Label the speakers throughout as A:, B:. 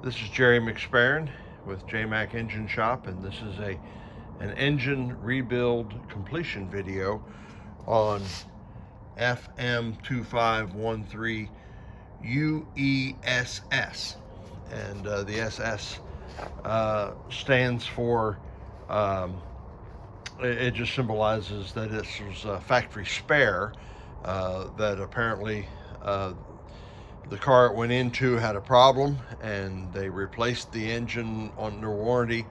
A: This is Jerry McSparron with JMAC Engine Shop, and this is an engine rebuild completion video on FM2513UESS. And the SS stands for, it just symbolizes that this was a factory spare that apparently the car it went into had a problem, and they replaced the engine under warranty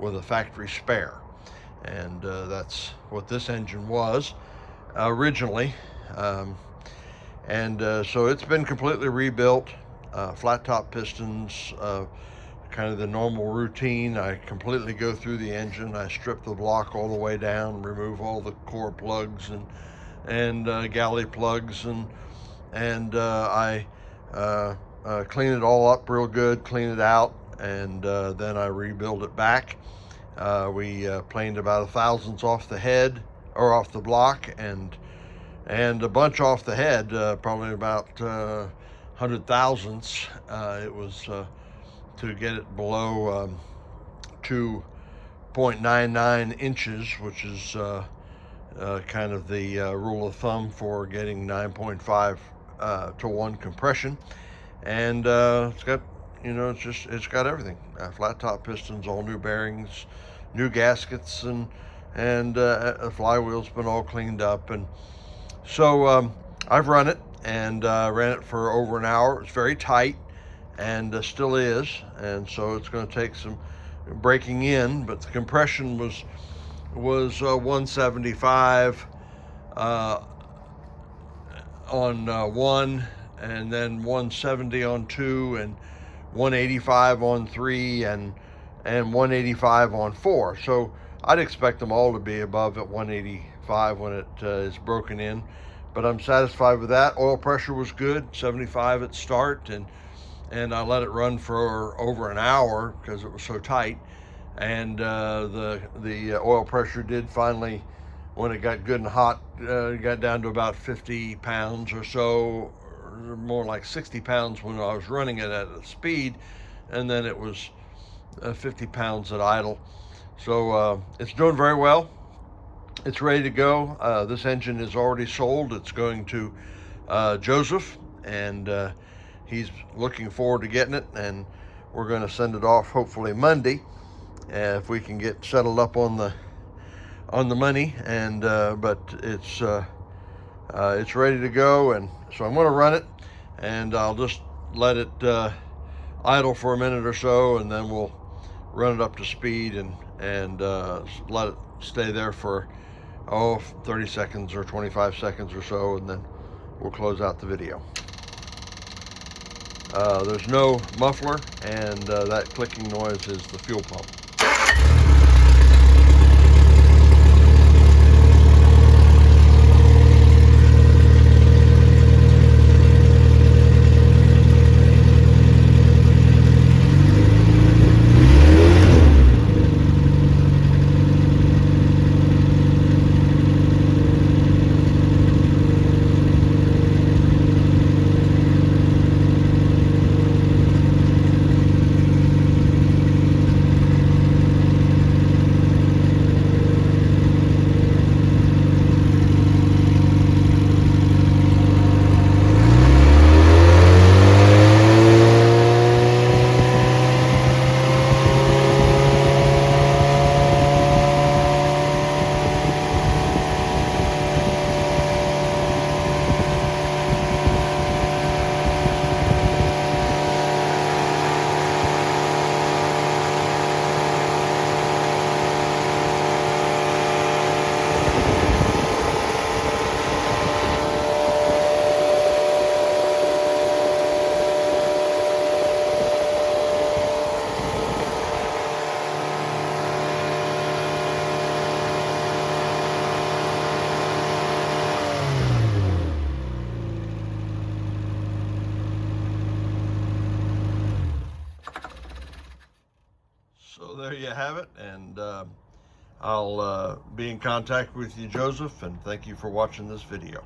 A: with a factory spare. And that's what this engine was originally. So it's been completely rebuilt, flat top pistons, kind of the normal routine. I completely go through the engine. I strip the block all the way down, remove all the core plugs and galley plugs, and I clean it all up real good, clean it out, and then I rebuild it back. We planed about 1/1000th off the head, or off the block, and a bunch off the head, probably about 100,000ths. It was to get it below 2.99 inches, which is kind of the rule of thumb for getting 9.5 to 1 compression. And it's got, it's got everything. Flat top pistons, all new bearings, new gaskets, and the flywheel's been all cleaned up. And so I've run it, and ran it for over an hour. It's very tight, and still is, and so it's going to take some breaking in, but the compression was 175 on 1, and then 170 on 2, and 185 on 3, and 185 on 4. So I'd expect them all to be above at 185 when it is broken in, but I'm satisfied with that. Oil pressure was good, 75 at start, and I let it run for over an hour because it was so tight. And the oil pressure did finally, when it got good and hot, got down to about 50 pounds or so, or more like 60 pounds when I was running it at a speed, and then it was 50 pounds at idle. So it's doing very well. It's ready to go. This engine is already sold. It's going to Joseph, and he's looking forward to getting it, and we're going to send it off hopefully Monday, if we can get settled up on the money. And but it's ready to go, and so I'm going to run it, and I'll just let it idle for a minute or so, and then we'll run it up to speed and let it stay there for 30 seconds or 25 seconds or so, and then we'll close out the video. There's no muffler, and that clicking noise is the fuel pump. So there you have it, and I'll be in contact with you, Joseph, and thank you for watching this video.